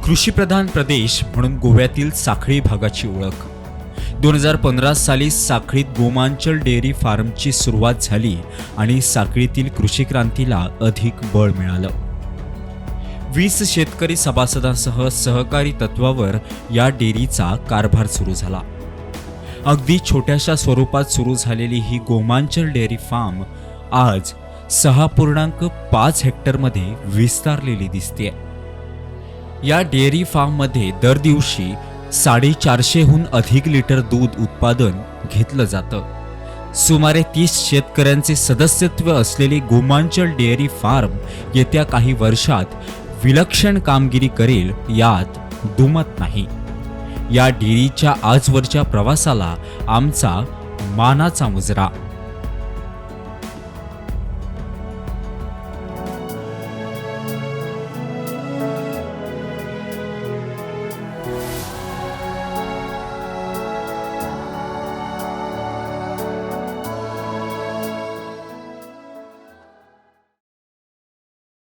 कृषीप्रधान प्रदेश म्हणून गोव्यातील साखळी भागाची ओळख. 2015 साली साखळीत गोमांचल डेअरी फार्मची सुरुवात झाली आणि साखळीतील कृषी क्रांतीला अधिक बळ मिळालं. 20 शेतकरी सभासदांसह सहकारी तत्वावर या डेअरीचा कारभार सुरू झाला. अगदी छोट्याशा स्वरूपात सुरू झालेली ही गोमांचल डेअरी फार्म आज 6.5 हेक्टरमध्ये विस्तारलेली दिसते. या डेअरी फार्ममध्ये दर दिवशी 450हून अधिक लिटर दूध उत्पादन घेतलं जातं. सुमारे 30 शेतकऱ्यांचे सदस्यत्व असलेली गोमांचल डेअरी फार्म येत्या काही वर्षात विलक्षण कामगिरी करेल यात दुमत नाही. या डेअरीच्या आजवरच्या प्रवासाला आमचा मानाचा मुजरा.